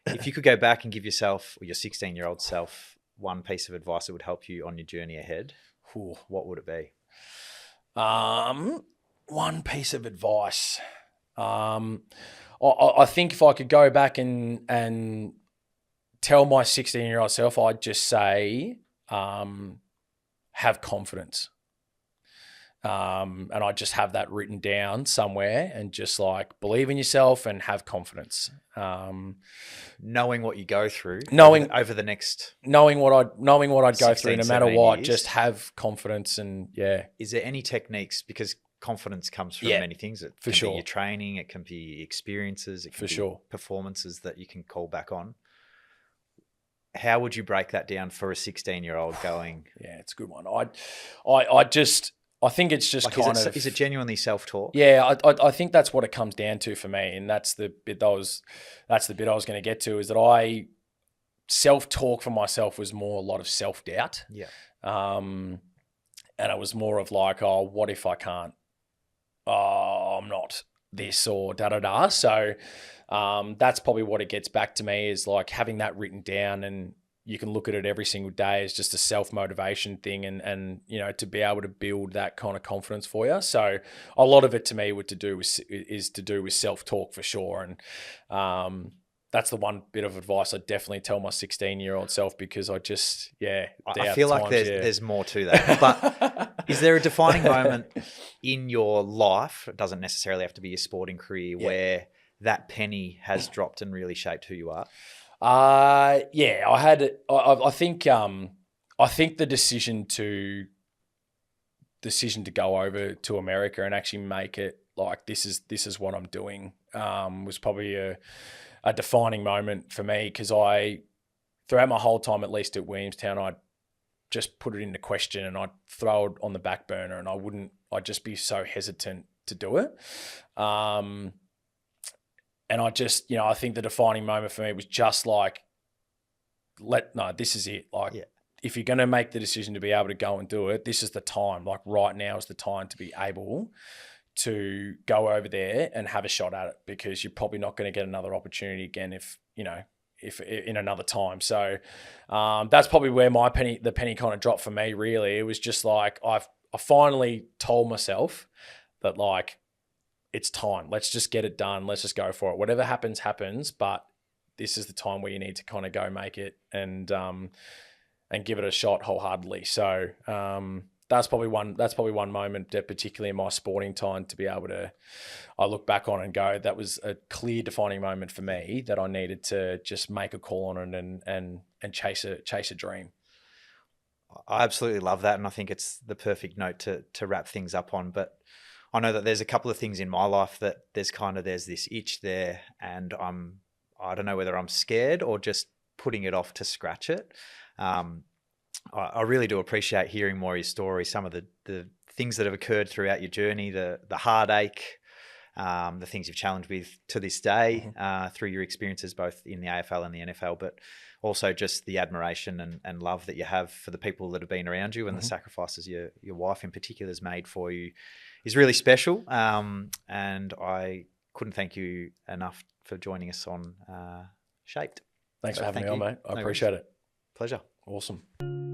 If you could go back and give yourself, or your 16-year-old self, one piece of advice that would help you on your journey ahead, what would it be? One piece of advice. I think if I could go back and tell my 16-year-old self, I'd just say, have confidence. And I just have that written down somewhere, and just like believe in yourself and have confidence. Knowing what you go through, over the next, knowing what I'd go through, no matter what, years, just have confidence. And is there any techniques? Because confidence comes from many things. It can be your training, it can be experiences, it can be performances that you can call back on. How would you break that down for a 16-year-old going? Yeah, it's a good one. I think it's just like, is it genuinely self-talk? Yeah, I think that's what it comes down to for me, and that's the bit I was going to get to, is that self-talk for myself was more a lot of self-doubt. Yeah. And it was more of like, oh, what if I can't? Oh, I'm not this, or da-da-da. So that's probably what it gets back to me, is like having that written down, and you can look at it every single day as just a self-motivation thing, and to be able to build that kind of confidence for you. So a lot of it to me is to do with self-talk for sure. And that's the one bit of advice I definitely tell my 16-year-old self, because I just, I feel like there's more to that. But is there a defining moment in your life, it doesn't necessarily have to be your sporting career, where that penny has dropped and really shaped who you are? I think the decision to go over to America and actually make it like this is what I'm doing was probably a defining moment for me, because throughout my whole time, at least at Williamstown, I'd just put it into question, and I'd throw it on the back burner, and I'd just be so hesitant to do it. And I just, I think the defining moment for me was just like, this is it. Like, if you're going to make the decision to be able to go and do it, this is the time. Like right now is the time to be able to go over there and have a shot at it, because you're probably not going to get another opportunity again if in another time. So that's probably where the penny kind of dropped for me, really. It was just like, I finally told myself that, like, it's time. Let's just get it done. Let's just go for it. Whatever happens, happens. But this is the time where you need to kind of go make it and give it a shot wholeheartedly. So that's probably one moment that, particularly in my sporting time, to be able to, I look back on and go, that was a clear defining moment for me, that I needed to just make a call on it and chase a dream. I absolutely love that, and I think it's the perfect note to wrap things up on. But I know that there's a couple of things in my life that there's this itch there, and I don't know whether I'm scared or just putting it off to scratch it. I really do appreciate hearing more of your story, some of the things that have occurred throughout your journey, the heartache, the things you've challenged with to this day, through your experiences both in the AFL and the NFL, but also just the admiration and love that you have for the people that have been around you, and the sacrifices your wife in particular has made for you is really special. And I couldn't thank you enough for joining us on Shaped. Thanks for having me on, mate. I appreciate it. Pleasure. Awesome.